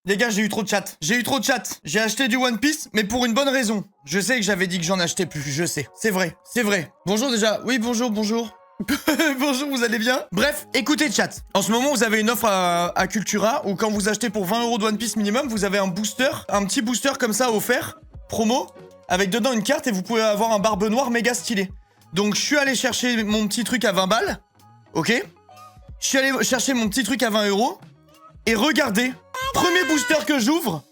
Les gars, j'ai eu trop de chat. J'ai eu trop de chat. J'ai acheté du One Piece, mais pour une bonne raison. Je sais que j'avais dit que j'en achetais plus. Je sais. C'est vrai. C'est vrai. Bonjour déjà. Oui, bonjour, bonjour. Bonjour, vous allez bien? Bref, écoutez chat. En ce moment, vous avez une offre à Cultura où quand vous achetez pour 20 € de One Piece minimum, vous avez un booster, un petit booster comme ça offert, promo, avec dedans une carte et vous pouvez avoir un barbe noire méga stylé. Donc, je suis allé chercher mon petit truc à 20 balles. Ok? Je suis allé chercher mon petit truc à 20 €. Et regardez, premier booster que j'ouvre,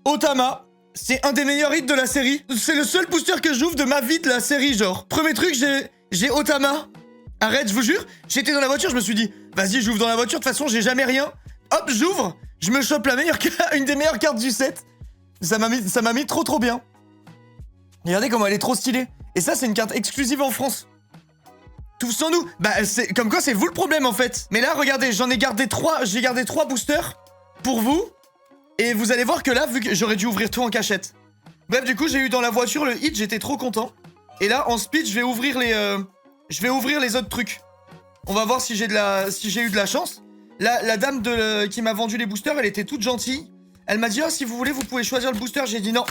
Otama. C'est un des meilleurs hits de la série. C'est le seul booster que j'ouvre de ma vie de la série, genre. Premier truc, j'ai Otama. Arrête, je vous jure. J'étais dans la voiture, je me suis dit, vas-y, j'ouvre dans la voiture, de toute façon, j'ai jamais rien. Hop, j'ouvre, je me chope la meilleure une des meilleures cartes du set. Ça m'a mis trop bien. Regardez comment elle est trop stylée. Et ça, c'est une carte exclusive en France. Tout sans nous. Bah, c'est comme quoi, c'est vous le problème, en fait. Mais là, regardez, j'en ai gardé 3. J'ai gardé 3 boosters pour vous. Et vous allez voir que là, vu que j'aurais dû ouvrir tout en cachette. Bref, du coup, j'ai eu dans la voiture le hit, j'étais trop content. Et là, en speed, je vais ouvrir les autres trucs. On va voir si j'ai eu de la chance. La dame qui m'a vendu les boosters, elle était toute gentille. Elle m'a dit, oh, si vous voulez, vous pouvez choisir le booster. J'ai dit non,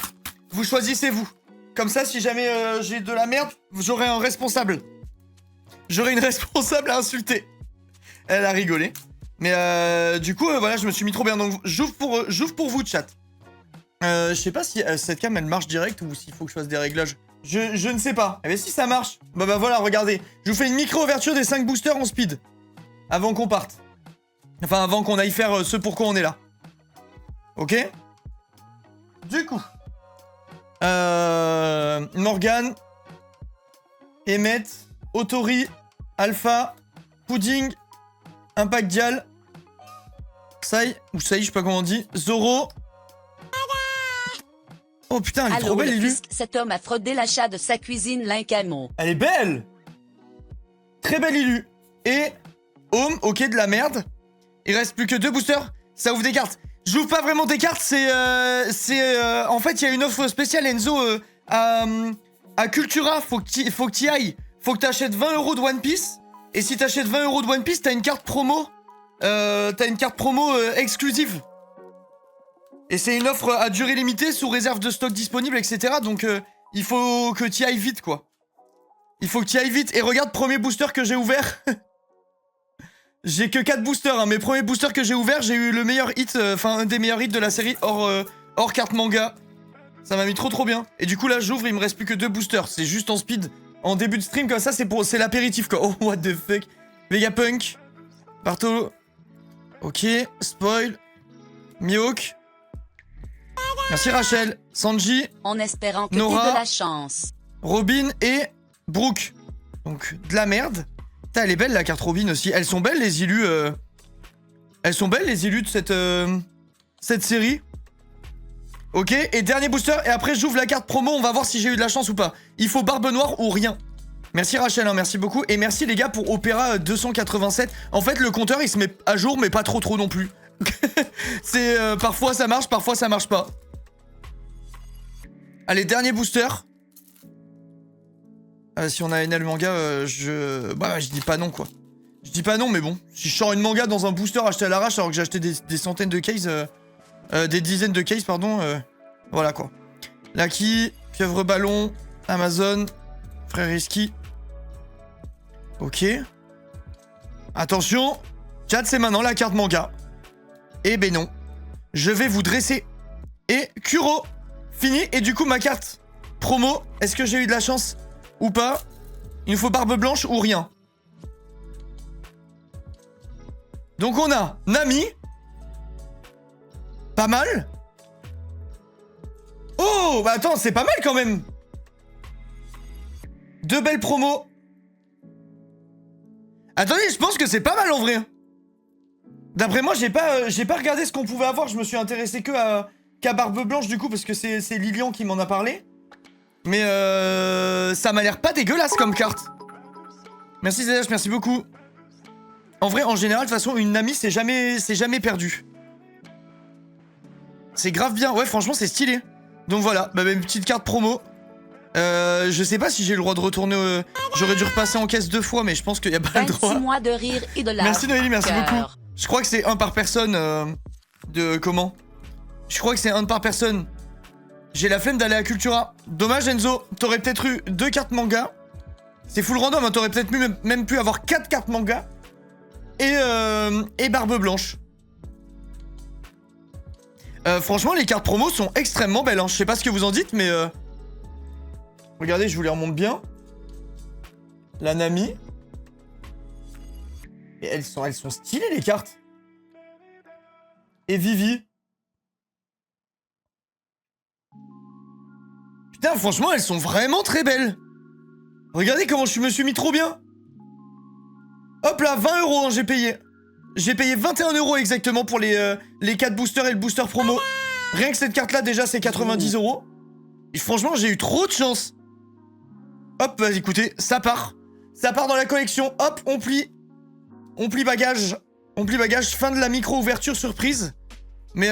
vous choisissez vous. Comme ça, si jamais j'ai de la merde, j'aurai un responsable. J'aurai une responsable à insulter. Elle a rigolé. Mais du coup, voilà, je me suis mis trop bien. Donc, j'ouvre pour vous, chat. Je sais pas si cette cam, elle marche direct ou s'il faut que je fasse des réglages. Je ne sais pas. Eh bien, si ça marche. Bah voilà, regardez. Je vous fais une micro-ouverture des 5 boosters en speed. Avant qu'on parte. Enfin, avant qu'on aille faire ce pourquoi on est là. Ok? Du coup. Morgane. Emmet. Otori. Alpha. Pudding. Impact Dial. Sai, ou Sai, je sais pas comment on dit. Zoro. Oh putain, elle est trop belle, Lilu. Cet homme a fraudé l'achat de sa cuisine Lincamo. Elle est belle. Très belle, Lilu. Et Home, ok, de la merde. Il reste plus que 2 boosters. Ça ouvre des cartes. J'ouvre pas vraiment des cartes, en fait, il y a une offre spéciale, Enzo, à Cultura. Faut que t'y ailles. Faut que t'achètes 20 € de One Piece. Et si t'achètes 20 € de One Piece, t'as une carte promo. Exclusive. Et c'est une offre à durée limitée, sous réserve de stock disponible, etc. Donc, il faut que t'y ailles vite, quoi. Il faut que t'y ailles vite. Et regarde, premier booster que j'ai ouvert. J'ai que 4 boosters, hein. Mes premiers boosters que j'ai ouverts, j'ai eu le meilleur hit, un des meilleurs hits de la série hors carte manga. Ça m'a mis trop bien. Et du coup, là, j'ouvre, il me reste plus que 2 boosters. C'est juste en speed. En début de stream, comme ça, c'est l'apéritif, quoi. Oh, what the fuck. Vegapunk. Bartolo. Ok. Spoil. Mihawk. Merci Rachel. Sanji. En espérant que Nora, t'aies de la chance. Robin et Brooke. Donc, de la merde. Putain, elle est belle, la carte Robin aussi. Elles sont belles, les illus. Elles sont belles, les illus de cette série. Ok, et dernier booster. Et après, j'ouvre la carte promo. On va voir si j'ai eu de la chance ou pas. Il faut barbe noire ou rien. Merci Rachel, hein, merci beaucoup. Et merci les gars pour Opéra 287. En fait, le compteur, il se met à jour, mais pas trop non plus. C'est parfois ça marche, parfois ça marche pas. Allez, dernier booster. Si on a NL manga, je dis pas non, quoi. Je dis pas non, mais bon. Si je sors une manga dans un booster acheté à l'arrache alors que j'ai acheté des centaines de cases, des dizaines de cases, pardon, voilà, quoi. Lucky, Pieuvre Ballon, Amazon, Frère Risky. Ok. Attention, chat, c'est maintenant la carte manga. Eh ben non. Je vais vous dresser. Et Kuro. Fini. Et du coup, ma carte promo, est-ce que j'ai eu de la chance ou pas? Il nous faut barbe blanche ou rien. Donc on a Nami. Pas mal. Oh, bah attends, c'est pas mal quand même. 2 belles promos. Attendez, je pense que c'est pas mal en vrai. D'après moi, j'ai pas regardé ce qu'on pouvait avoir. Je me suis intéressé qu'à Barbe Blanche du coup, parce que c'est Lilian qui m'en a parlé. Mais ça m'a l'air pas dégueulasse comme carte. Merci ZH, merci beaucoup. En vrai, en général, de toute façon, une Nami, c'est jamais perdu. C'est grave bien. Ouais, franchement, c'est stylé. Donc voilà, bah, une petite carte promo. Je sais pas si j'ai le droit de retourner. J'aurais dû repasser en caisse 2 fois, mais je pense qu'il y a pas le droit. 26 mois de rire et de larmes. Merci Noélie, merci beaucoup. Je crois que c'est 1 par personne. De comment? Je crois que c'est un par personne. J'ai la flemme d'aller à Cultura. Dommage Enzo, t'aurais peut-être eu 2 cartes manga. C'est full random, hein. T'aurais peut-être même pu avoir 4 cartes manga. Et Barbe Blanche. Franchement, les cartes promo sont extrêmement belles, hein. Je sais pas ce que vous en dites, mais... Regardez, je vous les remonte bien. La Nami. Et elles sont stylées, les cartes. Et Vivi. Putain, franchement, elles sont vraiment très belles. Regardez comment je me suis mis trop bien. Hop là, 20 €, hein, j'ai payé. J'ai payé 21 € exactement pour les 4 boosters et le booster promo. Rien que cette carte-là, déjà, c'est 90 €. Et franchement, j'ai eu trop de chance. Hop, vas-y, écoutez, ça part. Ça part dans la collection. Hop, on plie. On plie bagage. On plie bagage. Fin de la micro-ouverture surprise. Mais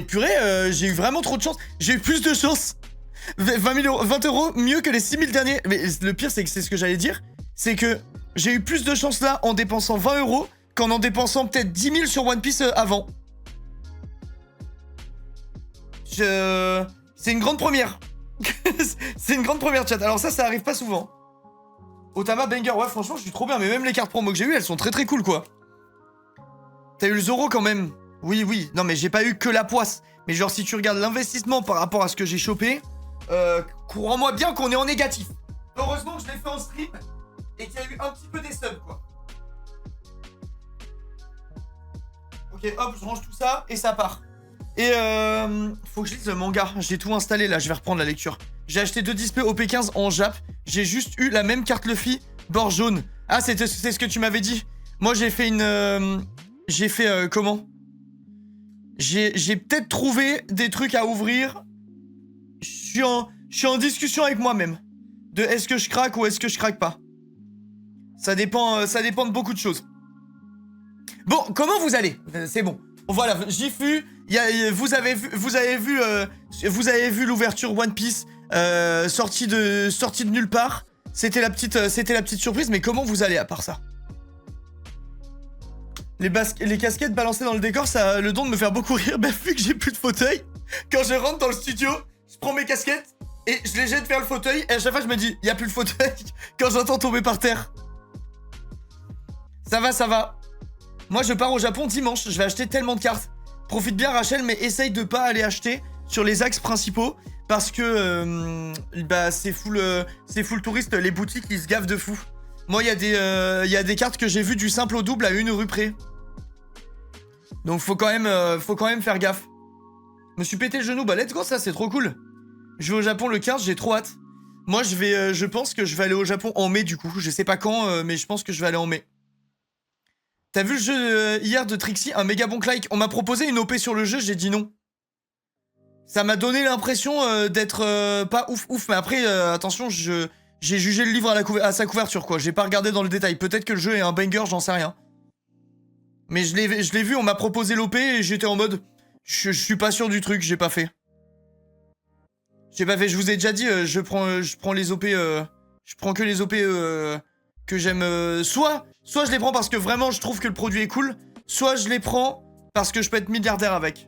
purée, j'ai eu vraiment trop de chance. J'ai eu plus de chance. 20 € mieux que les 6 000 derniers. Mais le pire, c'est que c'est ce que j'allais dire. C'est que j'ai eu plus de chance là en dépensant 20 € qu'en dépensant peut-être 10 000 sur One Piece avant. C'est une grande première. C'est une grande première, chat. Alors ça arrive pas souvent. Otama Banger, ouais, franchement, je suis trop bien. Mais même les cartes promo que j'ai eues, elles sont très très cool, quoi. T'as eu le Zoro quand même. Oui, oui. Non, mais j'ai pas eu que la poisse. Mais genre, si tu regardes l'investissement par rapport à ce que j'ai chopé, crois-moi bien qu'on est en négatif. Heureusement que je l'ai fait en stream et qu'il y a eu un petit peu des subs, quoi. Ok, hop, je range tout ça et ça part. Et faut que je lise le manga. J'ai tout installé là, je vais reprendre la lecture. J'ai acheté 2 displays OP15 en Jap. J'ai juste eu la même carte Luffy, bord jaune. Ah, c'est ce que tu m'avais dit. Moi, j'ai fait une... comment? J'ai peut-être trouvé des trucs à ouvrir. Je suis en discussion avec moi-même. De est-ce que je craque ou est-ce que je craque pas. Ça dépend de beaucoup de choses. Bon, comment vous allez? C'est bon. Voilà, Gifu, vous avez vu l'ouverture One Piece sortie de nulle part. C'était la petite surprise, mais comment vous allez à part ça? Les casquettes balancées dans le décor, ça a le don de me faire beaucoup rire. Bah, vu que j'ai plus de fauteuil, quand je rentre dans le studio, je prends mes casquettes et je les jette vers le fauteuil. Et à chaque fois, je me dis, y a plus de fauteuil quand j'entends tomber par terre. Ça va, ça va. Moi, je pars au Japon dimanche. Je vais acheter tellement de cartes. Profite bien, Rachel, mais essaye de pas aller acheter sur les axes principaux parce que c'est full touriste. Les boutiques, ils se gavent de fou. Moi, il y a des cartes que j'ai vues du simple au double à 1 rue près. Donc, faut quand même faire gaffe. Je me suis pété le genou. Bah, let's go, ça, c'est trop cool. Je vais au Japon le 15, j'ai trop hâte. Moi, je pense que je vais aller au Japon en mai, du coup. Je sais pas quand, mais je pense que je vais aller en mai. T'as vu le jeu hier de Trixie, un méga bon like. On m'a proposé une OP sur le jeu, j'ai dit non. Ça m'a donné l'impression d'être pas ouf. Mais après, attention, j'ai jugé le livre à sa couverture, quoi. J'ai pas regardé dans le détail. Peut-être que le jeu est un banger, j'en sais rien. Mais je l'ai vu, on m'a proposé l'OP et j'étais en mode... Je suis pas sûr du truc, j'ai pas fait. J'ai pas fait, je vous ai déjà dit, je prends les OP... je prends que les OP que j'aime... Soit je les prends parce que vraiment je trouve que le produit est cool, soit je les prends parce que je peux être milliardaire avec.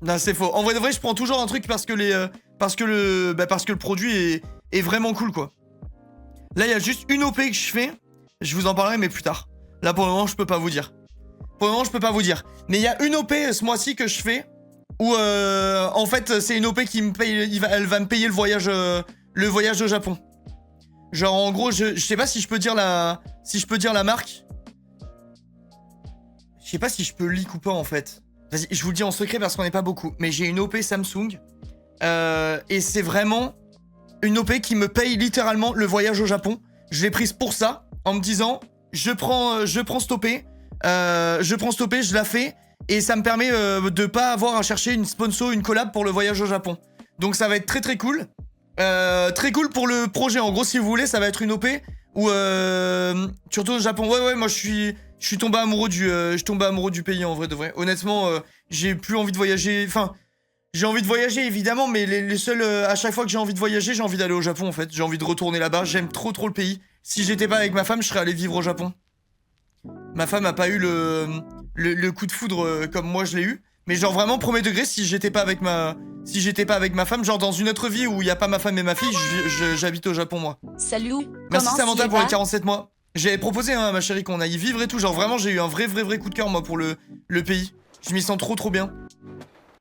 Non, c'est faux. En vrai de vrai, je prends toujours un truc parce que le produit est vraiment cool, quoi. Là, il y a juste une OP que je fais. Je vous en parlerai, mais plus tard. Là, pour le moment, je peux pas vous dire. Mais il y a une OP ce mois-ci que je fais où, en fait, c'est une OP qui me paye... Elle va me payer le voyage au Japon. Genre, en gros, je sais pas si je peux dire la marque. Je sais pas si je peux leak ou pas, en fait. Vas-y, je vous le dis en secret parce qu'on n'est pas beaucoup. Mais j'ai une OP Samsung. Et c'est vraiment une OP qui me paye littéralement le voyage au Japon. Je l'ai prise pour ça, en me disant, je prends cette OP, je la fais. Et ça me permet de pas avoir à chercher une sponsor, une collab pour le voyage au Japon. Donc ça va être très très cool. Très cool pour le projet. En gros, si vous voulez, ça va être une OP où tu retournes au Japon. Ouais, moi je suis tombé amoureux du pays, en vrai de vrai. Honnêtement, j'ai plus envie de voyager. Enfin, j'ai envie de voyager évidemment, mais les seuls à chaque fois que j'ai envie de voyager, j'ai envie d'aller au Japon en fait. J'ai envie de retourner là-bas. J'aime trop le pays. Si j'étais pas avec ma femme, je serais allé vivre au Japon. Ma femme a pas eu le coup de foudre comme moi je l'ai eu. Mais genre vraiment, premier degré, si j'étais pas avec ma femme, genre dans une autre vie où il y a pas ma femme et ma fille, j'habite au Japon, moi. Salut. Merci comment Samantha s'y pour va? les 47 mois. J'avais proposé, hein, ma chérie, qu'on aille y vivre et tout. Genre vraiment, j'ai eu un vrai coup de cœur, moi, pour le pays. Je m'y sens trop bien.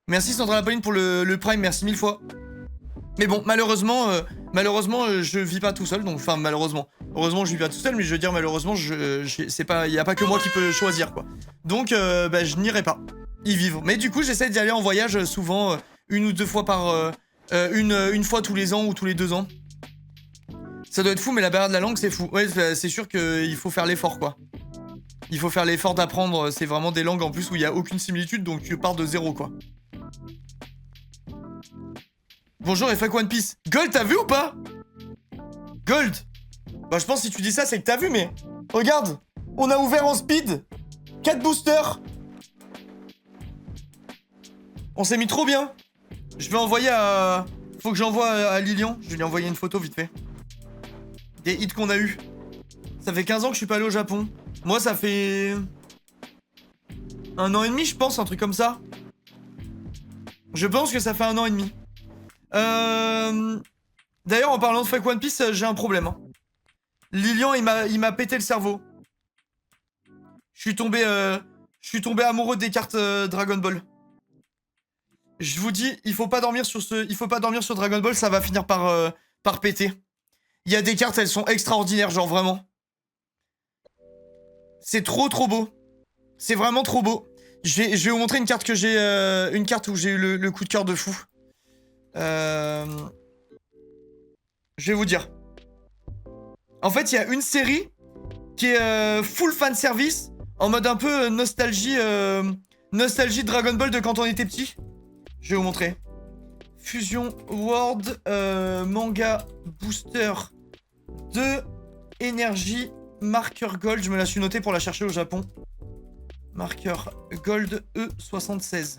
Merci Sandra Lapolline pour le Prime, merci 1000 fois. Mais bon, malheureusement, je vis pas tout seul, donc enfin malheureusement. Heureusement, je vis pas tout seul, mais je veux dire malheureusement, c'est pas, y a pas que moi qui peut choisir quoi. Donc, bah, je n'irai pas y vivre. Mais du coup, j'essaie d'y aller en voyage souvent, une ou deux fois par, une fois tous les ans ou tous les 2 ans. Ça doit être fou, mais la barrière de la langue, c'est fou. Ouais, c'est sûr qu'il faut faire l'effort quoi. Il faut faire l'effort d'apprendre. C'est vraiment des langues en plus où il y a aucune similitude, donc tu pars de zéro quoi. Bonjour FAQ One Piece. Gold, t'as vu ou pas? Gold. Bah je pense que si tu dis ça, c'est que t'as vu, mais... Regarde, on a ouvert en speed 4 boosters. On s'est mis trop bien. Je vais envoyer à... Faut que j'envoie à Lilian. Je vais lui envoyer une photo vite fait. Des hits qu'on a eu. Ça fait 15 ans que je suis pas allé au Japon. Moi, ça fait... 1 an et demi, je pense, un truc comme ça. Je pense que ça fait 1 an et demi. D'ailleurs, en parlant de Fake One Piece, j'ai un problème. Hein. Lilian, il m'a pété le cerveau. Je suis tombé amoureux des cartes Dragon Ball. Je vous dis, il faut pas dormir sur Dragon Ball, ça va finir par péter. Il y a des cartes, elles sont extraordinaires, genre vraiment. C'est trop beau. C'est vraiment trop beau. Je vais vous montrer une carte que j'ai, une carte où j'ai eu le coup de cœur de fou. Je vais vous dire. En fait, il y a une série qui est full fan service, en mode un peu nostalgie de Dragon Ball de quand on était petit. Je vais vous montrer. Fusion World Manga Booster 2 Énergie Marqueur Gold. Je me la suis notée pour la chercher au Japon. Marqueur Gold E76.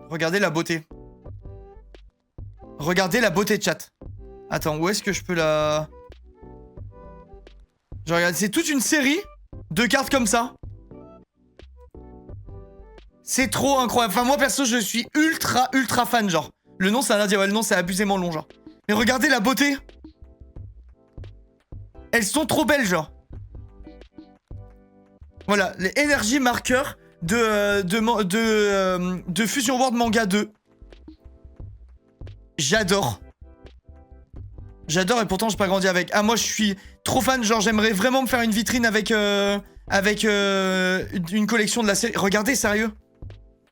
Regardez la beauté. Regardez la beauté de chat. Attends, où est-ce que je peux la... Je regarde, c'est toute une série de cartes comme ça. C'est trop incroyable. Enfin, moi, perso, je suis ultra fan, genre. Le nom, c'est un indien. Ouais, le nom, c'est abusément long, genre. Mais regardez la beauté. Elles sont trop belles, genre. Voilà, les énergies marqueurs de Fusion World Manga 2. J'adore. J'adore et pourtant j'ai pas grandi avec. Ah moi je suis trop fan, genre j'aimerais vraiment me faire une vitrine avec une collection de la série. Regardez, sérieux.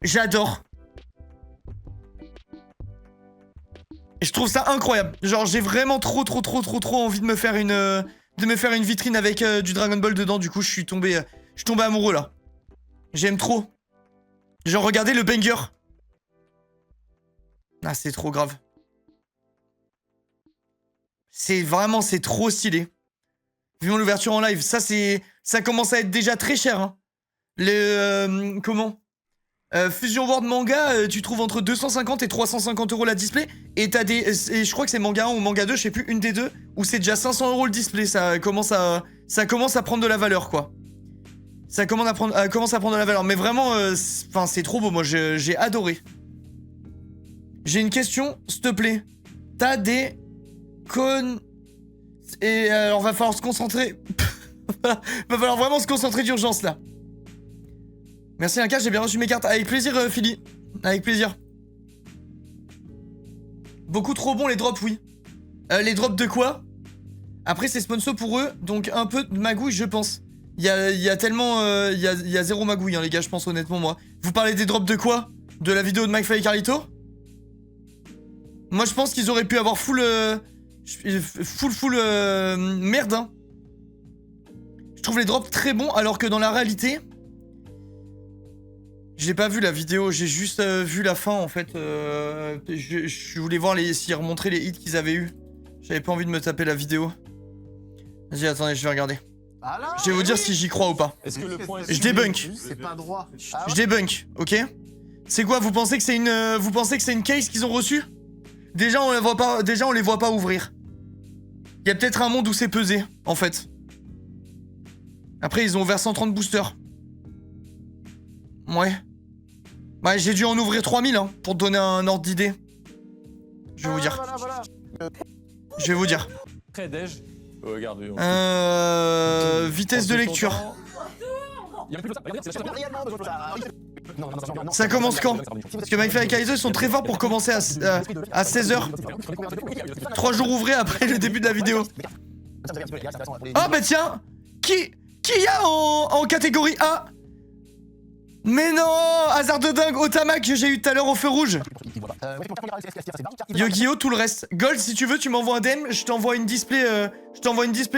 J'adore. Et je trouve ça incroyable. Genre j'ai vraiment trop envie de me faire une vitrine avec du Dragon Ball dedans. Du coup je suis tombé amoureux là. J'aime trop. Genre regardez le banger. Ah c'est trop grave. C'est trop stylé. Vivons l'ouverture en live. Ça commence à être déjà très cher. Hein. Fusion World Manga, tu trouves entre 250 et 350 € la display. Et t'as et je crois que c'est Manga 1 ou Manga 2, je sais plus, une des deux, où c'est déjà 500 € le display. Ça commence à prendre de la valeur, quoi. Ça commence à prendre de la valeur. Mais vraiment, c'est trop beau. Moi, j'ai adoré. J'ai une question, s'il te plaît. T'as des... Et alors va falloir se concentrer. Va falloir vraiment se concentrer d'urgence là. Merci Inca, j'ai bien reçu mes cartes. Avec plaisir Philly. Avec plaisir. Beaucoup trop bon les drops, oui. Les drops de quoi? Après c'est sponsor pour eux, donc un peu de magouille je pense. Il y a tellement... Il y a zéro magouille hein, les gars, je pense honnêtement moi. Vous parlez des drops de quoi? De la vidéo de McFly et Carlito? Moi je pense qu'ils auraient pu avoir full merde hein. Je trouve les drops très bons alors que dans la réalité j'ai pas vu la vidéo, j'ai juste vu la fin en fait. Je voulais voir s'ils remontraient les hits qu'ils avaient eu. J'avais pas envie de me taper la vidéo. Vas-y attendez, je vais regarder. Je vais vous dire si j'y crois ou pas. Je débunk. Je débunk, ok? C'est quoi, vous pensez que c'est une case qu'ils ont reçue? Déjà on les voit pas ouvrir. Il y a peut-être un monde où c'est pesé, en fait. Après, ils ont ouvert 130 boosters. Ouais. Ouais, j'ai dû en ouvrir 3000 hein, pour te donner un ordre d'idée. Je vais vous dire. Je vais vous dire. Vitesse de lecture. Ça commence quand? Parce que MyFly et Kaiser sont très forts pour commencer à 16h. 3 jours ouvrés après le début de la vidéo. Oh bah tiens, qui y a en catégorie A? Mais non, hasard de dingue, Otama que j'ai eu tout à l'heure au feu rouge. Yu-Gi-Oh, tout le reste. Gold, si tu veux, tu m'envoies un DM, je t'envoie une display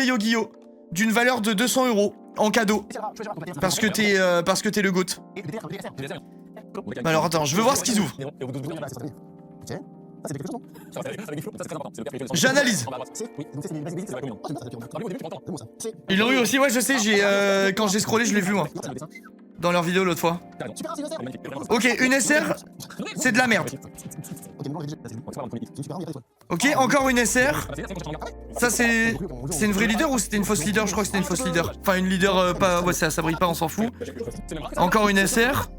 Yu-Gi-Oh d'une valeur de 200 € en cadeau. Parce que t'es le GOAT. Alors attends, je veux voir ce qu'ils ouvrent. J'analyse. Ils l'ont eu aussi, ouais, je sais, quand j'ai scrollé, je l'ai vu, moi. Dans leur vidéo l'autre fois. Ok, une SR, c'est de la merde. Ok, encore une SR. Ça, c'est une vraie leader ou c'était une fausse leader? Je crois que c'était une fausse leader. Enfin, une leader pas... Ouais, ça brille pas, on s'en fout. Encore une SR.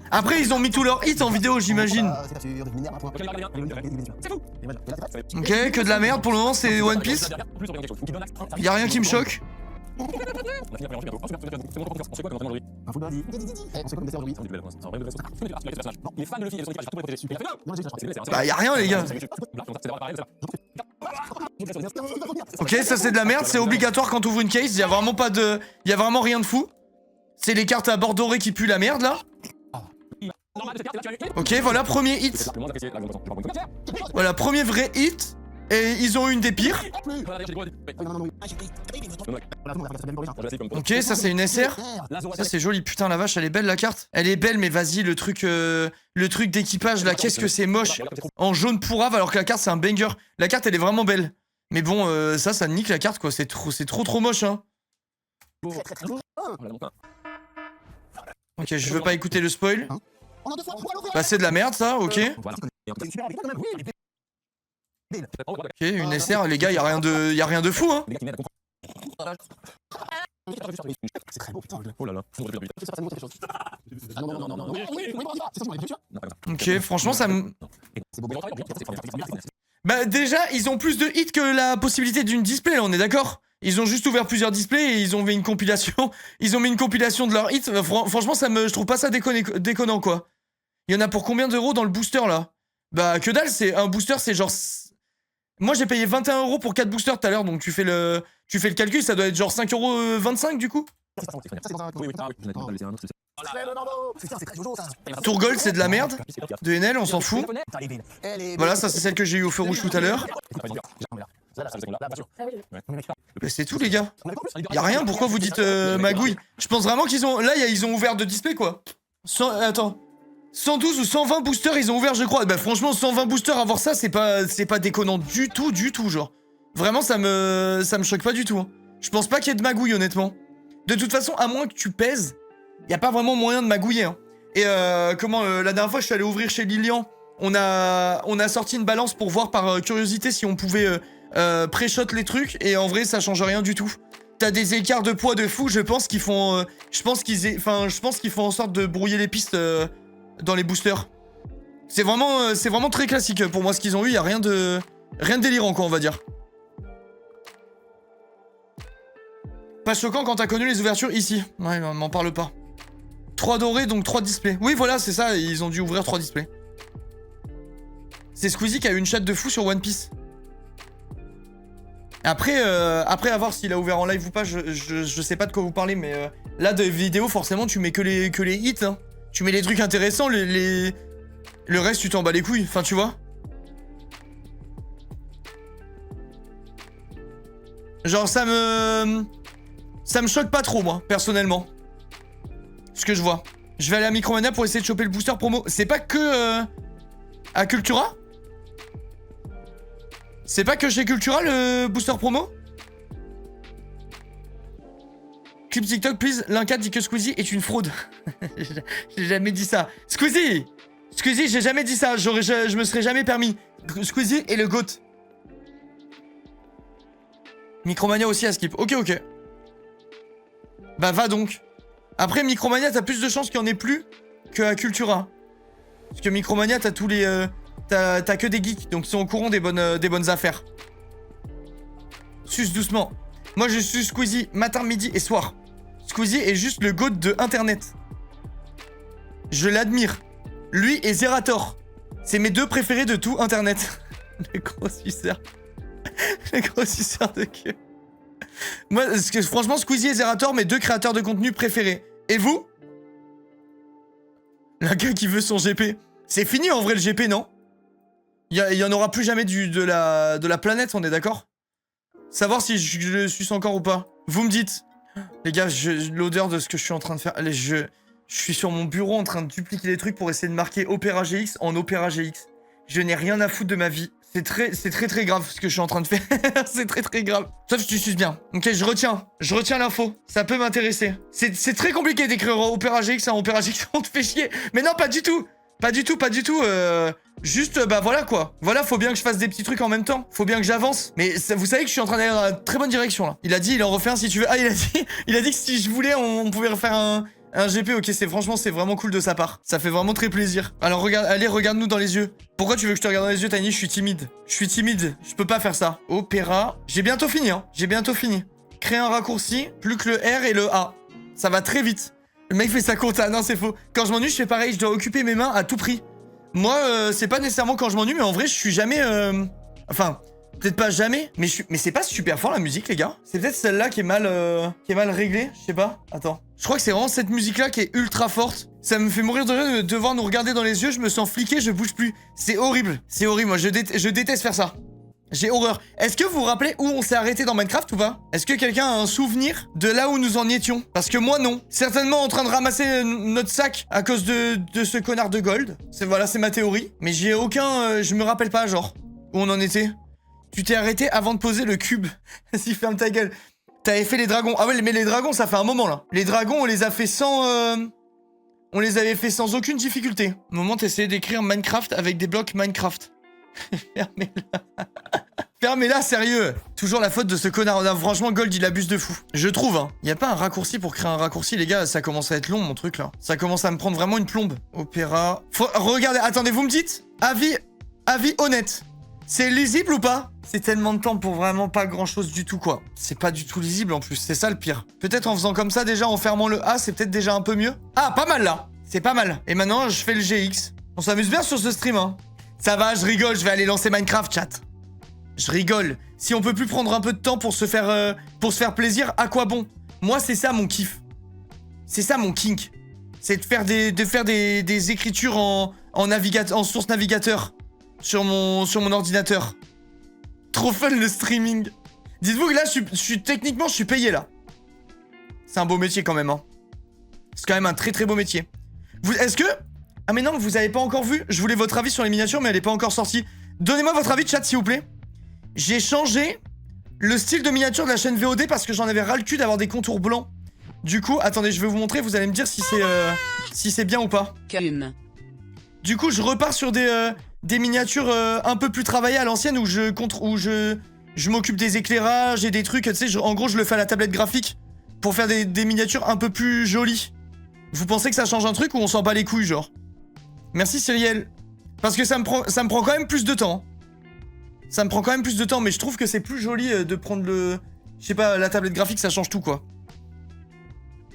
Après, ils ont mis tous leurs hits en vidéo, j'imagine. Ok, que de la merde. Pour le moment, c'est One Piece. Y'a rien qui me choque. Bah, y'a rien, les gars. Ok, ça c'est de la merde. C'est obligatoire quand t'ouvres une case. Y'a vraiment pas de. Y'a vraiment rien de fou. C'est les cartes à bord doré qui puent la merde là. Ok, voilà, premier hit. Voilà, premier vrai hit. Et ils ont eu une des pires. Ok, ça c'est une SR. Ça c'est joli, putain la vache, elle est belle la carte. Elle est belle, mais vas-y, le truc d'équipage là, qu'est-ce que c'est moche. En jaune pourrave alors que la carte c'est un banger. La carte elle est vraiment belle. Mais bon, ça nique la carte quoi, c'est trop moche hein. Ok, je veux pas écouter le spoil. Bah c'est de la merde ça, ok. Ok, une SR, les gars, y'a rien de fou hein. Ok, franchement ça me... Bah déjà, ils ont plus de hits que la possibilité d'une display là, on est d'accord? Ils ont juste ouvert plusieurs displays et ils ont mis une compilation. Ils ont mis une compilation de leurs hits. Franchement, je trouve pas ça déconnant quoi. Il y en a pour combien d'euros dans le booster là? Bah que dalle, c'est un booster, c'est genre... Moi j'ai payé 21 € pour 4 boosters tout à l'heure, donc tu fais le calcul, ça doit être genre 5,25 € du coup. Tour Gold c'est de la merde. De NL, on s'en fout. Voilà, ça c'est celle que j'ai eu au feu rouge tout à l'heure. Mais c'est tout les gars. Y'a rien, pourquoi vous dites magouille? Je pense vraiment qu'ils ont... Là ils ont ouvert 2 displays quoi. Attends. 112 ou 120 boosters ils ont ouvert je crois. Bah franchement 120 boosters avoir ça c'est pas déconnant du tout genre. Vraiment ça me choque pas du tout hein. Je pense pas qu'il y ait de magouille honnêtement. De toute façon à moins que tu pèses, y a pas vraiment moyen de magouiller hein. Et la dernière fois je suis allé ouvrir chez Lilian, on a sorti une balance pour voir par curiosité si on pouvait pré-shot les trucs et en vrai ça change rien du tout. T'as des écarts de poids de fou, je pense qu'ils font en sorte de brouiller les pistes dans les boosters. C'est vraiment très classique pour moi ce qu'ils ont eu, y a rien de délirant quoi on va dire. Pas choquant quand t'as connu les ouvertures ici. Ouais, m'en parle pas. 3 dorés donc 3 displays. Oui voilà c'est ça, ils ont dû ouvrir 3 displays. C'est Squeezie qui a eu une chatte de fou sur One Piece. Après à voir s'il a ouvert en live ou pas, je sais pas de quoi vous parlez mais là de vidéo forcément tu mets que les hits hein. Tu mets les trucs intéressants, le reste tu t'en bats les couilles, enfin tu vois. Genre ça me choque pas trop moi, personnellement. Ce que je vois. Je vais aller à Micromania pour essayer de choper le booster promo. C'est pas que à Cultura? C'est pas que chez Cultura le booster promo? Clip TikTok, please. Linka dit que Squeezie est une fraude. J'ai jamais dit ça. Squeezie, j'ai jamais dit ça. Je me serais jamais permis. Squeezie est le GOAT. Micromania aussi à skip. Ok. Bah va donc. Après, Micromania, t'as plus de chances qu'il y en ait plus qu'à Cultura. Parce que Micromania, t'as tous les... t'as que des geeks, donc ils sont au courant des bonnes affaires. Suce doucement. Moi, je suis Squeezie matin, midi et soir. Squeezie est juste le goat de Internet. Je l'admire. Lui et Zerator. C'est mes 2 préférés de tout Internet. Les gros suceurs. Les gros suceurs de queue. Moi, franchement, Squeezie et Zerator, mes 2 créateurs de contenu préférés. Et vous? La gars qui veut son GP. C'est fini en vrai le GP, non? Il y en aura plus jamais de la planète, on est d'accord? Savoir si je le suce encore ou pas. Vous me dites. Les gars, l'odeur de ce que je suis en train de faire. Allez, je suis sur mon bureau en train de dupliquer les trucs pour essayer de marquer Opéra GX en Opéra GX. Je n'ai rien à foutre de ma vie. C'est très grave ce que je suis en train de faire. C'est très grave. Sauf que tu suces bien. Ok, je retiens l'info. Ça peut m'intéresser. C'est très compliqué d'écrire Opéra GX en Opéra GX. On te fait chier. Mais non, pas du tout. Pas du tout. Juste, bah voilà quoi. Voilà, faut bien que je fasse des petits trucs en même temps. Faut bien que j'avance. Mais ça, vous savez que je suis en train d'aller dans la très bonne direction là. Il a dit, il en refait un si tu veux. Ah, il a dit que si je voulais, on pouvait refaire un GP. Ok, franchement, c'est vraiment cool de sa part. Ça fait vraiment très plaisir. Alors, regarde-nous dans les yeux. Pourquoi tu veux que je te regarde dans les yeux, Tiny? Je suis timide. Je peux pas faire ça. Opéra. J'ai bientôt fini, hein. Créer un raccourci, plus que le R et le A. Ça va très vite. Le mec fait sa compta. Non, c'est faux. Quand je m'ennuie, je fais pareil. Je dois occuper mes mains à tout prix. Moi, c'est pas nécessairement quand je m'ennuie, mais en vrai, je suis jamais... Enfin, peut-être pas jamais, mais c'est pas super fort la musique, les gars. C'est peut-être celle-là qui est mal réglée, je sais pas. Attends. Je crois que c'est vraiment cette musique-là qui est ultra forte. Ça me fait mourir de rire de devoir nous regarder dans les yeux, je me sens fliqué, je bouge plus. C'est horrible, moi, je déteste faire ça. J'ai horreur. Est-ce que vous vous rappelez où on s'est arrêté dans Minecraft ou pas? Est-ce que quelqu'un a un souvenir de là où nous en étions? Parce que moi, non. Certainement en train de ramasser notre sac à cause de ce connard de gold. Voilà, c'est ma théorie. Mais j'ai aucun... je me rappelle pas, genre, où on en était. Tu t'es arrêté avant de poser le cube. Vas-y, ferme ta gueule. T'avais fait les dragons. Ah ouais, mais les dragons, ça fait un moment, là. Les dragons, on les a fait sans... On les avait fait sans aucune difficulté. Au moment, t'essayais d'écrire Minecraft avec des blocs Minecraft. Fermez-la. Fermez-la, sérieux. Toujours la faute de ce connard. Non, franchement, Gold, il abuse de fou. Je trouve, hein. Y a pas un raccourci pour créer un raccourci, les gars. Ça commence à être long, mon truc, là. Ça commence à me prendre vraiment une plombe. Opéra. Regardez, attendez, vous me dites. Avis honnête. C'est lisible ou pas? C'est tellement de temps pour vraiment pas grand-chose du tout, quoi. C'est pas du tout lisible, en plus. C'est ça, le pire. Peut-être en faisant comme ça, déjà, en fermant le A, c'est peut-être déjà un peu mieux. Ah, pas mal, là. C'est pas mal. Et maintenant, je fais le GX. On s'amuse bien sur ce stream, hein. Ça va, je rigole, je vais aller lancer Minecraft, chat. Je rigole. Si on peut plus prendre un peu de temps pour se faire plaisir, à quoi bon? Moi, c'est ça mon kiff. C'est ça mon kink. C'est de faire des écritures en source navigateur sur mon ordinateur. Trop fun le streaming. Dites-vous que là, techniquement, je suis payé là. C'est un beau métier quand même, hein. C'est quand même un très beau métier. Est-ce que... Ah mais non, vous avez pas encore vu? Je voulais votre avis sur les miniatures, mais elle est pas encore sortie. Donnez-moi votre avis de chat, s'il vous plaît. J'ai changé le style de miniature de la chaîne VOD parce que j'en avais ras le cul d'avoir des contours blancs. Du coup, attendez, je vais vous montrer, vous allez me dire si c'est bien ou pas. Du coup, je repars sur des miniatures un peu plus travaillées à l'ancienne où je m'occupe des éclairages et des trucs, tu sais, en gros, je le fais à la tablette graphique pour faire des miniatures un peu plus jolies. Vous pensez que ça change un truc ou on s'en bat les couilles, genre? Merci Cyriel. Parce que ça me prend quand même plus de temps. Ça me prend quand même plus de temps, mais je trouve que c'est plus joli de prendre le... Je sais pas, la tablette graphique, ça change tout, quoi.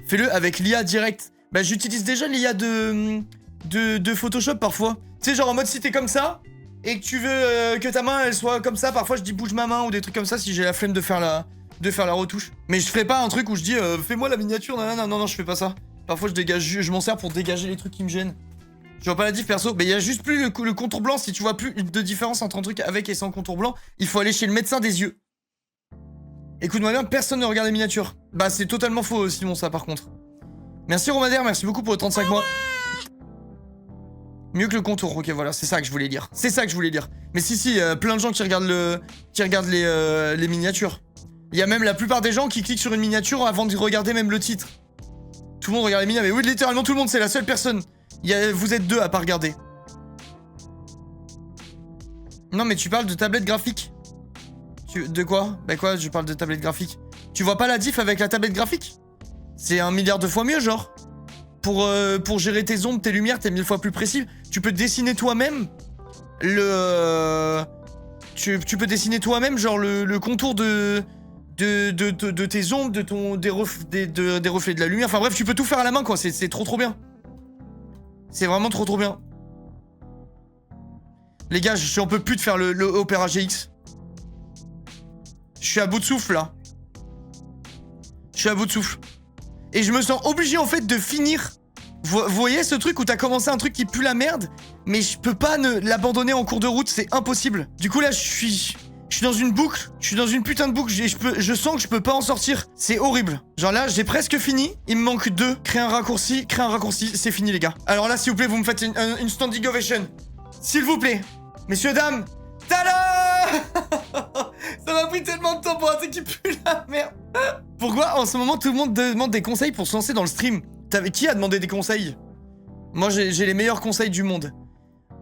Fais-le avec l'IA direct. Bah, j'utilise déjà l'IA de Photoshop, parfois. Tu sais, genre en mode, si t'es comme ça, et que tu veux que ta main, elle soit comme ça, parfois, je dis bouge ma main, ou des trucs comme ça, si j'ai la flemme de faire la retouche. Mais je ferai pas un truc où je dis, fais-moi la miniature, non, je fais pas ça. Parfois, je m'en sers pour dégager les trucs qui me gênent. Je vois pas la diff perso, mais il y a juste plus le contour blanc. Si tu vois plus de différence entre un truc avec et sans contour blanc, il faut aller chez le médecin des yeux. Écoute-moi bien, personne ne regarde les miniatures. Bah c'est totalement faux Simon ça par contre. Merci Romader, merci beaucoup pour le 35 mois. Mieux que le contour, ok voilà, c'est ça que je voulais dire. C'est ça que je voulais dire. Mais si, plein de gens qui regardent les miniatures. Il y a même la plupart des gens qui cliquent sur une miniature avant de regarder même le titre. Tout le monde regarde les miniatures, mais oui littéralement tout le monde, c'est la seule personne. Vous êtes deux à pas regarder. Non mais tu parles de tablette graphique. De quoi? Bah quoi, je parle de tablette graphique. Tu vois pas la diff avec la tablette graphique? C'est 1 milliard de fois mieux, genre. Pour gérer tes ombres, tes lumières, t'es 1000 fois plus précis. Tu peux dessiner toi-même tu peux dessiner toi-même, genre, le contour de tes ombres, des reflets de la lumière. Enfin bref, tu peux tout faire à la main, quoi. C'est trop bien. C'est vraiment trop bien. Les gars, j'en peux plus de faire le Opera GX. Je suis à bout de souffle, là. Je suis à bout de souffle. Et je me sens obligé, en fait, de finir. Vous voyez ce truc où t'as commencé un truc qui pue la merde, mais je peux pas l'abandonner en cours de route, c'est impossible. Du coup, là, je suis dans une boucle. Je suis dans une putain de boucle. Je sens que je peux pas en sortir. C'est horrible. Genre là, j'ai presque fini. Il me manque 2. Créer un raccourci. C'est fini, les gars. Alors là, s'il vous plaît, vous me faites une standing ovation. S'il vous plaît. Messieurs, dames. Tada. Ça m'a pris tellement de temps pour un truc qui pue la merde. Pourquoi en ce moment tout le monde demande des conseils pour se lancer dans le stream? Qui a demandé des conseils? Moi j'ai les meilleurs conseils du monde.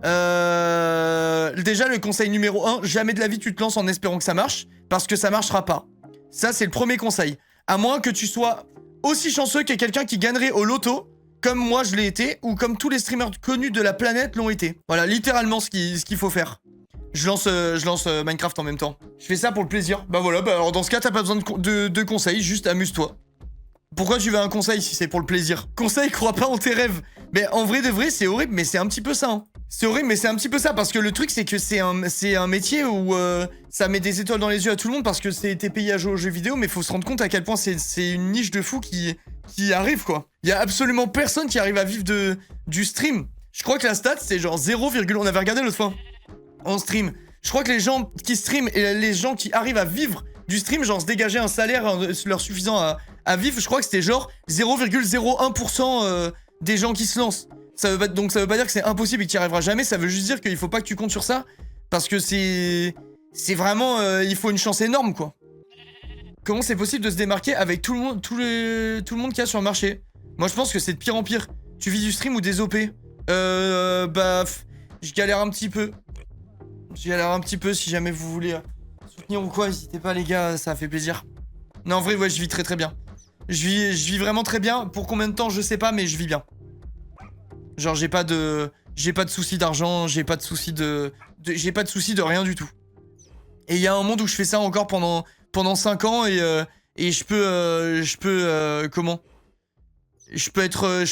Déjà le conseil numéro 1, jamais de la vie tu te lances en espérant que ça marche, parce que ça marchera pas. Ça c'est le premier conseil. À moins que tu sois aussi chanceux que quelqu'un qui gagnerait au loto, comme moi je l'ai été, ou comme tous les streamers connus de la planète l'ont été. Voilà, littéralement ce qu'il faut faire. Je lance Minecraft en même temps. Je fais ça pour le plaisir. Bah voilà, alors dans ce cas t'as pas besoin de conseils, juste amuse-toi. Pourquoi tu veux un conseil si c'est pour le plaisir? Conseil, crois pas en tes rêves. Mais en vrai de vrai, c'est horrible, mais c'est un petit peu ça. Hein. C'est horrible, mais c'est un petit peu ça, parce que le truc, c'est que c'est un métier où ça met des étoiles dans les yeux à tout le monde, parce que t'es payé à jouer aux jeux vidéo, mais faut se rendre compte à quel point c'est une niche de fou qui arrive, quoi. Il y a absolument personne qui arrive à vivre du stream. Je crois que la stat, c'est genre 0, on avait regardé l'autre fois, en stream. Je crois que les gens qui streament et les gens qui arrivent à vivre du stream, genre se dégager un salaire leur suffisant à vivre, je crois que c'était genre 0,01% des gens qui se lancent. Donc ça veut pas dire que c'est impossible et que tu y arriveras jamais, ça veut juste dire qu'il faut pas que tu comptes sur ça, parce que c'est vraiment, il faut une chance énorme, quoi. Comment c'est possible de se démarquer avec tout le monde qu'il y a sur le marché? Moi je pense que c'est de pire en pire. Tu vis du stream ou des OP? Je galère un petit peu. Si jamais vous voulez soutenir ou quoi, n'hésitez pas les gars, ça fait plaisir. Non en vrai, ouais, je vis très bien. Je vis vraiment très bien. Pour combien de temps, je sais pas, mais je vis bien. Genre, j'ai pas de soucis d'argent, j'ai pas de soucis de rien du tout. Et il y a un monde où je fais ça encore pendant 5 ans et je peux comment?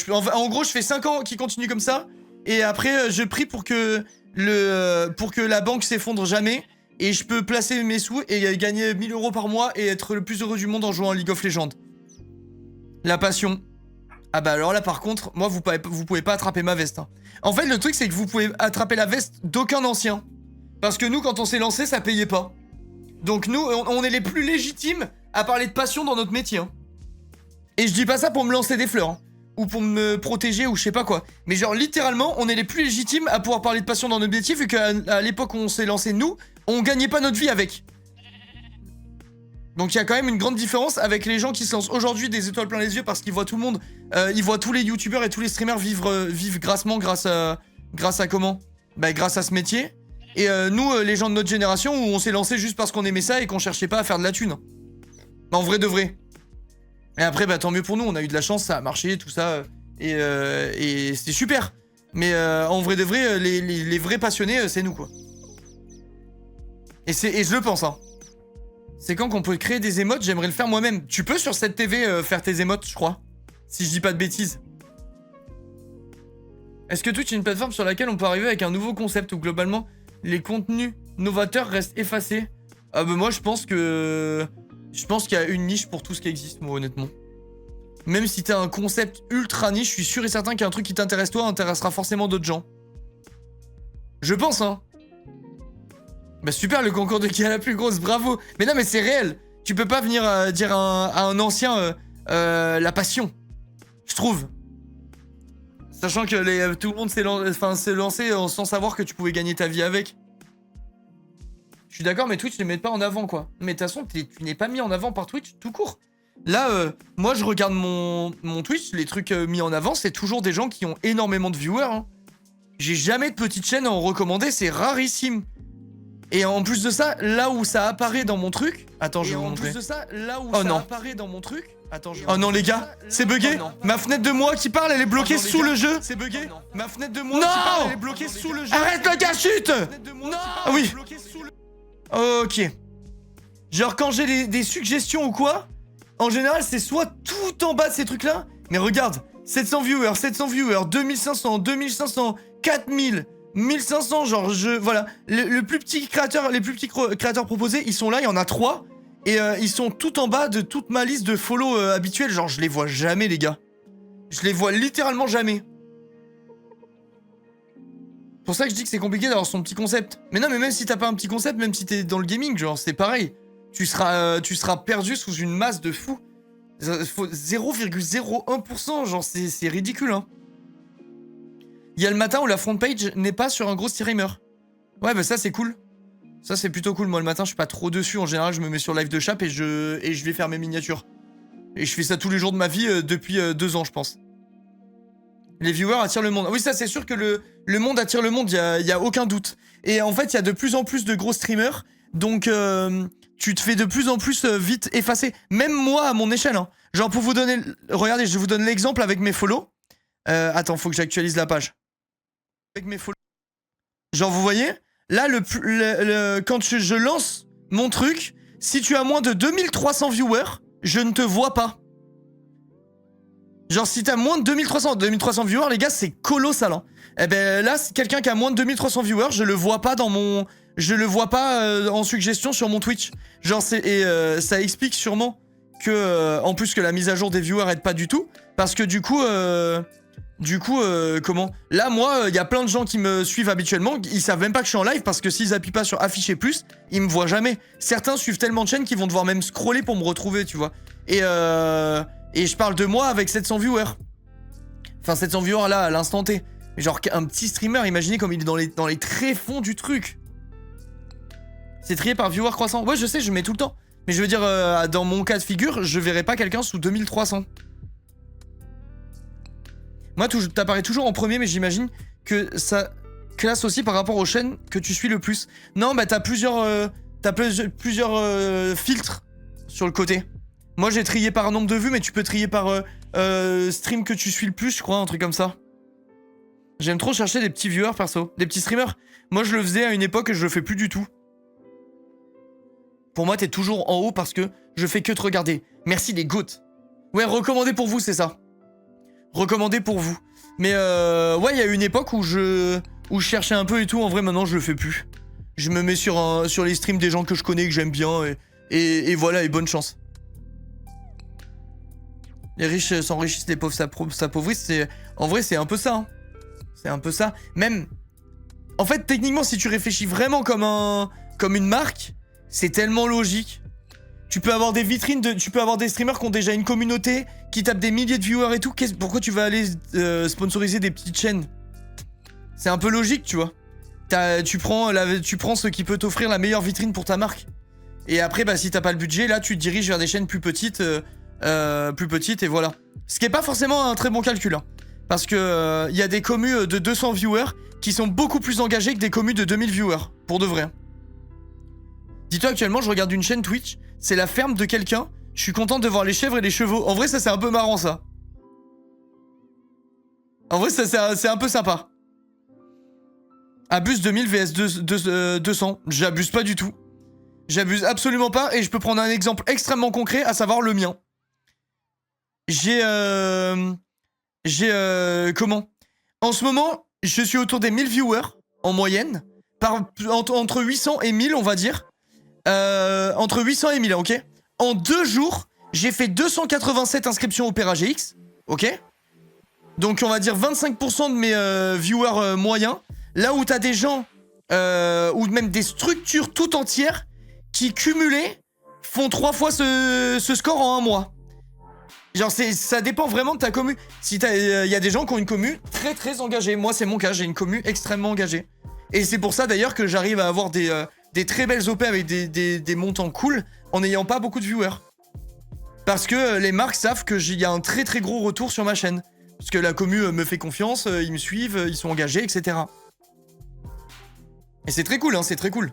En gros, je fais 5 ans qui continuent comme ça et après, je prie pour que la banque s'effondre jamais et je peux placer mes sous et gagner 1000 € par mois et être le plus heureux du monde en jouant à League of Legends. La passion. Ah bah alors là par contre, moi vous pouvez pas attraper ma veste. Hein. En fait le truc c'est que vous pouvez attraper la veste d'aucun ancien. Parce que nous quand on s'est lancé ça payait pas. Donc nous on est les plus légitimes à parler de passion dans notre métier. Hein. Et je dis pas ça pour me lancer des fleurs. Hein. Ou pour me protéger ou je sais pas quoi. Mais genre littéralement on est les plus légitimes à pouvoir parler de passion dans notre métier vu qu'à l'époque où on s'est lancé nous, on gagnait pas notre vie avec. Donc il y a quand même une grande différence avec les gens qui se lancent aujourd'hui des étoiles plein les yeux parce qu'ils voient tout le monde, ils voient tous les youtubeurs et tous les streamers vivre grassement grâce à comment? Bah grâce à ce métier. Et nous, les gens de notre génération où on s'est lancé juste parce qu'on aimait ça et qu'on cherchait pas à faire de la thune. En vrai de vrai. Et après bah tant mieux pour nous, on a eu de la chance, ça a marché, tout ça, et c'était super. Mais en vrai de vrai, les vrais passionnés, c'est nous quoi. Et je le pense hein. C'est quand qu'on peut créer des émotes, j'aimerais le faire moi-même. Tu peux sur cette TV faire tes émotes, je crois. Si je dis pas de bêtises. Est-ce que Twitch est une plateforme sur laquelle on peut arriver avec un nouveau concept où globalement les contenus novateurs restent effacés? Ah bah moi je pense qu'il y a une niche pour tout ce qui existe, moi honnêtement. Même si t'as un concept ultra niche, je suis sûr et certain qu'un truc qui t'intéresse toi intéressera forcément d'autres gens. Je pense hein. Bah super le concours de qui a la plus grosse, bravo. Mais non mais c'est réel. Tu peux pas venir dire à un ancien la passion. Je trouve. Sachant que tout le monde s'est lancé sans savoir que tu pouvais gagner ta vie avec. Je suis d'accord mais Twitch ne met pas en avant quoi. Mais de toute façon tu n'es pas mis en avant par Twitch tout court. Là moi je regarde mon Twitch, les trucs mis en avant c'est toujours des gens qui ont énormément de viewers. Hein. J'ai jamais de petite chaîne à en recommander, c'est rarissime. Et en plus de ça, là où ça apparaît dans mon truc... Attends, je vais vous montrer. En plus de ça, là où ça apparaît dans mon truc... Attends, oh non les gars, c'est bugué. Ma fenêtre de moi qui parle, elle est bloquée sous le jeu. C'est bugué. Ma fenêtre de moi qui parle, elle est bloquée sous le jeu. Arrête le gars, chute. Non. Ah oui. Ok. Genre quand j'ai des suggestions ou quoi, en général c'est soit tout en bas de ces trucs là. Mais regarde, 700 viewers, 2500, 2500, 4000, 1500, genre voilà. Le plus petit créateur, les plus petits créateurs proposés, ils sont là, il y en a 3. Et ils sont tout en bas de toute ma liste de follow habituels. Genre, je les vois jamais, les gars. Je les vois littéralement jamais. C'est pour ça que je dis que c'est compliqué d'avoir son petit concept. Mais non, mais même si t'as pas un petit concept, même si t'es dans le gaming, genre, c'est pareil. Tu seras perdu sous une masse de fous. 0,01%, genre, c'est ridicule, hein. Il y a le matin où la front page n'est pas sur un gros streamer. Ouais, bah ça, c'est cool. Ça c'est plutôt cool, moi le matin je suis pas trop dessus, en général je me mets sur live de chap et je vais faire mes miniatures. Et je fais ça tous les jours de ma vie depuis 2 ans je pense. Les viewers attirent le monde. Oui ça c'est sûr que le monde attire le monde, y a aucun doute. Et en fait il y a de plus en plus de gros streamers, donc tu te fais de plus en plus vite effacer. Même moi à mon échelle, hein. Genre pour vous donner, regardez je vous donne l'exemple avec mes follow. Attends faut que j'actualise la page. Avec mes follow. Genre vous voyez là, quand je lance mon truc, si tu as moins de 2300 viewers, je ne te vois pas. Genre, si t'as moins de 2300 viewers, les gars, c'est colossal. Hein. Eh ben là, quelqu'un qui a moins de 2300 viewers, je le vois pas dans mon... Je le vois pas en suggestion sur mon Twitch. Genre, ça explique sûrement que... en plus que la mise à jour des viewers aide pas du tout. Parce que du coup... comment? Là, moi, il y a plein de gens qui me suivent habituellement, ils savent même pas que je suis en live parce que s'ils appuient pas sur afficher plus, ils me voient jamais. Certains suivent tellement de chaînes qu'ils vont devoir même scroller pour me retrouver, tu vois. Et je parle de moi avec 700 viewers. Enfin, 700 viewers là, à l'instant T. Genre, un petit streamer, imaginez comme il est dans les tréfonds du truc. C'est trié par viewer croissant. Ouais, je sais, je mets tout le temps. Mais je veux dire, dans mon cas de figure, je verrai pas quelqu'un sous 2300. Moi, t'apparais toujours en premier, mais j'imagine que ça classe aussi par rapport aux chaînes que tu suis le plus. Non, bah t'as plusieurs filtres sur le côté. Moi, j'ai trié par nombre de vues, mais tu peux trier par stream que tu suis le plus, je crois, un truc comme ça. J'aime trop chercher des petits viewers, perso. Des petits streamers. Moi, je le faisais à une époque et je le fais plus du tout. Pour moi, t'es toujours en haut parce que je fais que te regarder. Merci les gouttes. Ouais, recommandé pour vous, c'est ça. Recommandé pour vous. Mais ouais, il y a une époque où je cherchais un peu et tout. En vrai, maintenant, je le fais plus. Je me mets sur les streams des gens que je connais, que j'aime bien. Et voilà, et bonne chance. Les riches s'enrichissent, les pauvres s'appauvrissent. En vrai, c'est un peu ça. Hein. C'est un peu ça. Même... En fait, techniquement, si tu réfléchis vraiment comme une marque, c'est tellement logique. Tu peux avoir des vitrines, tu peux avoir des streamers qui ont déjà une communauté, qui tapent des milliers de viewers et tout. Pourquoi tu vas aller sponsoriser des petites chaînes? C'est un peu logique, tu vois. Tu prends ce qui peut t'offrir la meilleure vitrine pour ta marque. Et après, bah, si t'as pas le budget, là, tu te diriges vers des chaînes plus petites et voilà. Ce qui est pas forcément un très bon calcul, hein. Parce que y a des commus de 200 viewers qui sont beaucoup plus engagés que des commus de 2000 viewers. Pour de vrai. Dis-toi, actuellement, je regarde une chaîne Twitch. C'est la ferme de quelqu'un. Je suis contente de voir les chèvres et les chevaux. En vrai, ça, c'est un peu marrant, ça. En vrai, ça, c'est un peu sympa. Abuse 2000 vs 200. J'abuse pas du tout. J'abuse absolument pas. Et je peux prendre un exemple extrêmement concret, à savoir le mien. Comment? En ce moment, je suis autour des 1000 viewers, en moyenne. Entre 800 et 1000, on va dire. Entre 800 et 1000, ok? En 2 jours, j'ai fait 287 inscriptions au Opera GX, ok? Donc on va dire 25% de mes viewers moyens. Là où t'as des gens, ou même des structures tout entières, qui cumulées font 3 fois ce score en 1 mois. Genre ça dépend vraiment de ta commu. Si y a des gens qui ont une commu très très engagée. Moi c'est mon cas, j'ai une commu extrêmement engagée. Et c'est pour ça d'ailleurs que j'arrive à avoir des très belles OP avec des montants cool en n'ayant pas beaucoup de viewers. Parce que les marques savent qu'il y a un très très gros retour sur ma chaîne. Parce que la commu me fait confiance, ils me suivent, ils sont engagés, etc. Et c'est très cool, hein, c'est très cool.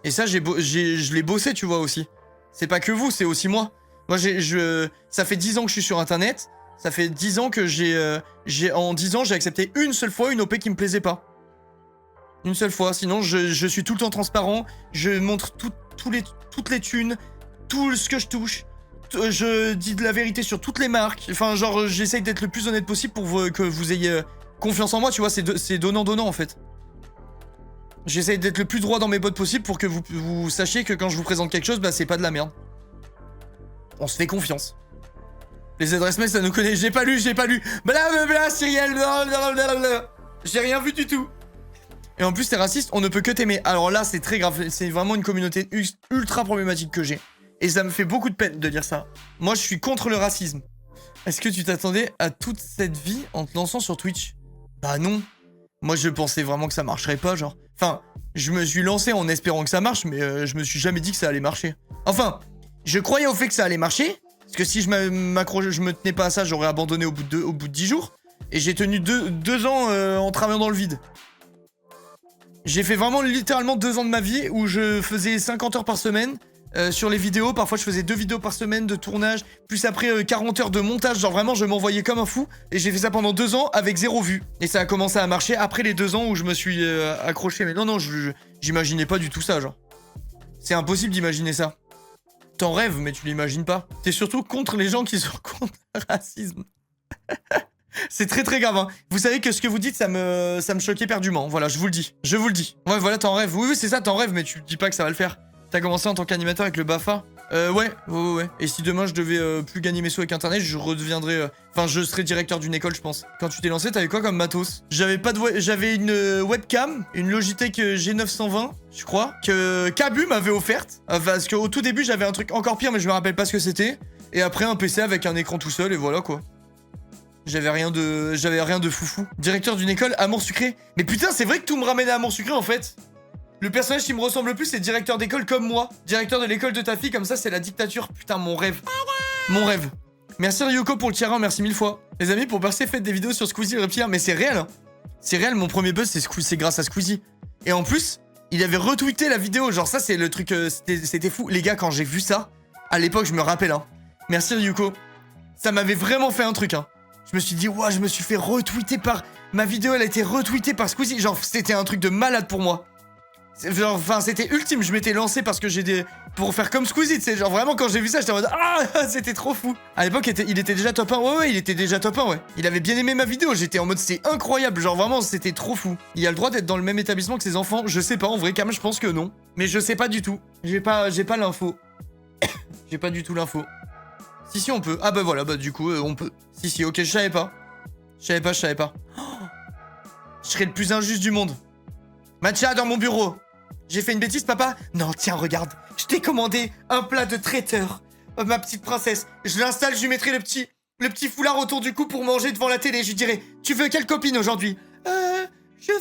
Et ça, je l'ai bossé, tu vois, aussi. C'est pas que vous, c'est aussi moi. Moi, ça fait 10 ans que je suis sur Internet. Ça fait 10 ans que en 10 ans, j'ai accepté une seule fois une OP qui me plaisait pas. Une seule fois. Sinon, je suis tout le temps transparent. Je montre toutes les thunes, tout ce que je touche. Je dis de la vérité sur toutes les marques. Enfin, genre, j'essaye d'être le plus honnête possible pour que vous ayez confiance en moi. Tu vois, c'est donnant-donnant, en fait. J'essaye d'être le plus droit dans mes bottes possible pour que vous sachiez que quand je vous présente quelque chose, bah, c'est pas de la merde. On se fait confiance. Les adresses mail, ça nous connaît. J'ai pas lu. Blablabla, Cyrielle. Blablabla. J'ai rien vu du tout. Et en plus, t'es raciste, on ne peut que t'aimer. Alors là, c'est très grave. C'est vraiment une communauté ultra problématique que j'ai. Et ça me fait beaucoup de peine de dire ça. Moi, je suis contre le racisme. Est-ce que tu t'attendais à toute cette vie en te lançant sur Twitch? Bah non. Moi, je pensais vraiment que ça marcherait pas, genre. Enfin, je me suis lancé en espérant que ça marche, mais je me suis jamais dit que ça allait marcher. Enfin, je croyais au fait que ça allait marcher. Parce que si je me tenais pas à ça, j'aurais abandonné au bout de 10 jours. Et j'ai tenu 2 ans en travaillant dans le vide. J'ai fait vraiment littéralement 2 ans de ma vie où je faisais 50 heures par semaine sur les vidéos. Parfois, je faisais 2 vidéos par semaine de tournage. Plus après 40 heures de montage. Genre vraiment, je m'envoyais comme un fou. Et j'ai fait ça pendant 2 ans avec 0 vue. Et ça a commencé à marcher après les 2 ans où je me suis accroché. Mais non, j'imaginais pas du tout ça, genre. C'est impossible d'imaginer ça. T'en rêves, mais tu l'imagines pas. T'es surtout contre les gens qui sont contre le racisme. C'est très très grave, hein. Vous savez que ce que vous dites, ça me choquait éperdument. Voilà, je vous le dis. Ouais, voilà, t'en rêves. Oui, c'est ça, t'en rêves, mais tu dis pas que ça va le faire. T'as commencé en tant qu'animateur avec le BAFA? Ouais. Et si demain je devais plus gagner mes sous avec Internet, je redeviendrais... Enfin, je serais directeur d'une école, je pense. Quand tu t'es lancé, t'avais quoi comme matos? J'avais une webcam, une Logitech G920, je crois, que Kabu m'avait offerte. Parce qu'au tout début, j'avais un truc encore pire, mais je me rappelle pas ce que c'était. Et après, un PC avec un écran tout seul, et voilà, quoi. J'avais rien de foufou. Directeur d'une école, Amour Sucré. Mais putain, c'est vrai que tout me ramène à Amour Sucré, en fait. Le personnage qui me ressemble le plus, c'est directeur d'école comme moi. Directeur de l'école de ta fille, comme ça, c'est la dictature. Putain, mon rêve. Mon rêve. Merci Ryoko pour le tiers 1, merci 1000 fois. Les amis, pour percer, faites des vidéos sur Squeezie le Pierre. Mais c'est réel, hein. C'est réel, mon premier buzz, c'est grâce à Squeezie. Et en plus, il avait retweeté la vidéo. Genre, ça, c'est le truc... C'était fou. Les gars, quand j'ai vu ça, à l'époque, je me rappelle, hein. Merci Ryoko. Ça m'avait vraiment fait un truc, hein. Je me suis dit, ouais, je me suis fait retweeter par... Ma vidéo, elle a été retweetée par Squeezie. Genre, c'était un truc de malade pour moi. Genre, enfin, c'était ultime. Je m'étais lancé parce que j'ai des... Pour faire comme Squeezie, tu sais. Genre, vraiment, quand j'ai vu ça, j'étais en mode... Ah, c'était trop fou. À l'époque, il était déjà top 1. Ouais, il était déjà top 1, ouais. Il avait bien aimé ma vidéo. J'étais en mode, c'est incroyable. Genre, vraiment, c'était trop fou. Il a le droit d'être dans le même établissement que ses enfants. Je sais pas, en vrai, quand même, je pense que non. Mais je sais pas du tout. J'ai pas l'info. J'ai pas du tout l'info. Si, on peut. Ah bah voilà, bah du coup, on peut. Si, ok, je savais pas. Je savais pas. Oh, je serais le plus injuste du monde. Matcha dans mon bureau. J'ai fait une bêtise, papa? Non, tiens, regarde. Je t'ai commandé un plat de traiteur. Ma petite princesse. Je l'installe, je lui mettrai le petit foulard autour du cou pour manger devant la télé. Je lui dirai, tu veux quelle copine aujourd'hui? Je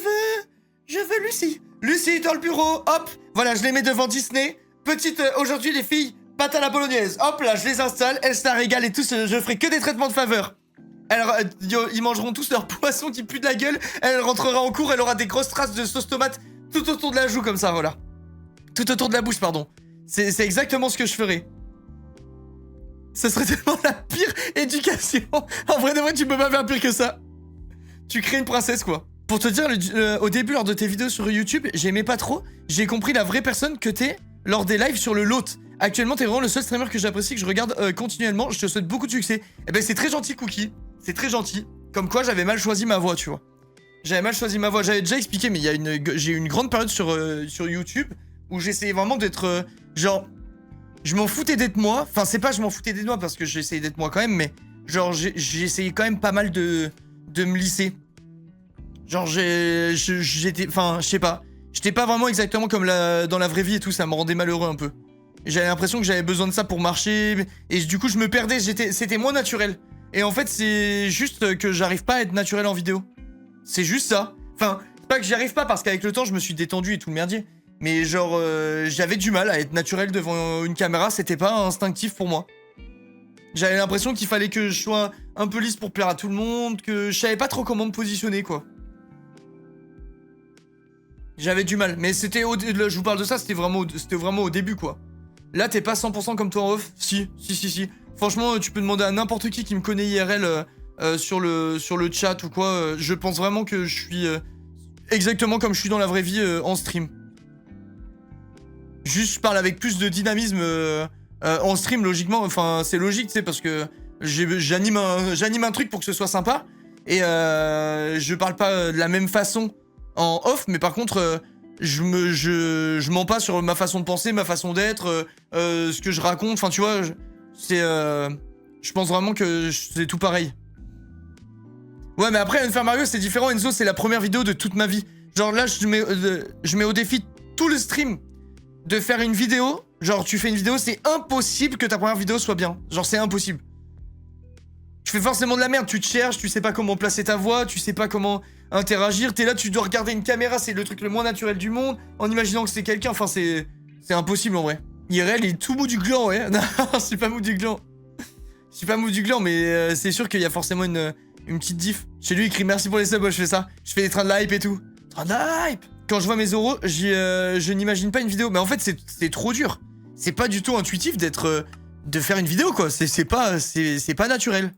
veux Lucie. Lucie dans le bureau, hop. Voilà, je les mets devant Disney. Petite, aujourd'hui les filles... Pâte à la bolognaise, hop là, je les installe, elles se la régalent et tous, je ferai que des traitements de faveur. Alors, ils mangeront tous leur poisson qui pue de la gueule, elle rentrera en cours, elle aura des grosses traces de sauce tomate tout autour de la joue comme ça, voilà. Tout autour de la bouche, pardon. C'est exactement ce que je ferai. Ce serait tellement la pire éducation. En vrai de vrai, tu peux pas faire pire que ça. Tu crées une princesse, quoi. Pour te dire, au début, lors de tes vidéos sur YouTube, j'aimais pas trop, j'ai compris la vraie personne que t'es lors des lives sur le lot. Actuellement, t'es vraiment le seul streamer que j'apprécie, que je regarde continuellement. Je te souhaite beaucoup de succès. Eh ben, c'est très gentil, Cookie. C'est très gentil. Comme quoi, j'avais mal choisi ma voix, tu vois. J'avais mal choisi ma voix. J'avais déjà expliqué, mais j'ai eu une grande période sur YouTube où j'essayais vraiment d'être... genre... Je m'en foutais d'être moi. Enfin, c'est pas je m'en foutais d'être moi parce que j'essayais d'être moi quand même, mais... Genre, j'ai essayé quand même pas mal de me lisser. Genre, j'étais... Enfin, je sais pas. J'étais pas vraiment exactement comme dans la vraie vie et tout. Ça me rendait malheureux un peu. J'avais l'impression que j'avais besoin de ça pour marcher. Et du coup, je me perdais. C'était moins naturel. Et en fait, c'est juste que j'arrive pas à être naturel en vidéo. C'est juste ça. Enfin, c'est pas que j'y arrive pas parce qu'avec le temps, je me suis détendu et tout le merdier. Mais genre, j'avais du mal à être naturel devant une caméra. C'était pas instinctif pour moi. J'avais l'impression qu'il fallait que je sois un peu lisse pour plaire à tout le monde. Que je savais pas trop comment me positionner, quoi. J'avais du mal. Mais c'était je vous parle de ça, c'était vraiment au début, quoi. Là, t'es pas 100% comme toi en off. Si. Franchement, tu peux demander à n'importe qui me connaît IRL sur le chat ou quoi. Je pense vraiment que je suis exactement comme je suis dans la vraie vie en stream. Juste, je parle avec plus de dynamisme en stream, logiquement. Enfin, c'est logique, tu sais, parce que j'anime un truc pour que ce soit sympa. Et je parle pas de la même façon en off, mais par contre, je mens pas sur ma façon de penser, ma façon d'être, ce que je raconte. Enfin, tu vois, je pense vraiment que c'est tout pareil. Ouais, mais après, Unfair Mario, c'est différent. Enzo, c'est la première vidéo de toute ma vie. Genre là, je mets au défi tout le stream de faire une vidéo. Genre, tu fais une vidéo, c'est impossible que ta première vidéo soit bien. Genre, c'est impossible. Tu fais forcément de la merde, tu te cherches, tu sais pas comment placer ta voix, tu sais pas comment interagir, t'es là, tu dois regarder une caméra, c'est le truc le moins naturel du monde, en imaginant que c'est quelqu'un, enfin c'est impossible en vrai. IRL, il est tout mou du gland, ouais. Non, je suis pas mou du gland. Je suis pas mou du gland, mais c'est sûr qu'il y a forcément une petite diff. Chez lui, il écrit merci pour les subs, moi je fais ça. Je fais des trains de hype et tout. Train de hype. Quand je vois mes euros, je n'imagine pas une vidéo, mais en fait c'est trop dur. C'est pas du tout intuitif de faire une vidéo quoi, c'est pas naturel.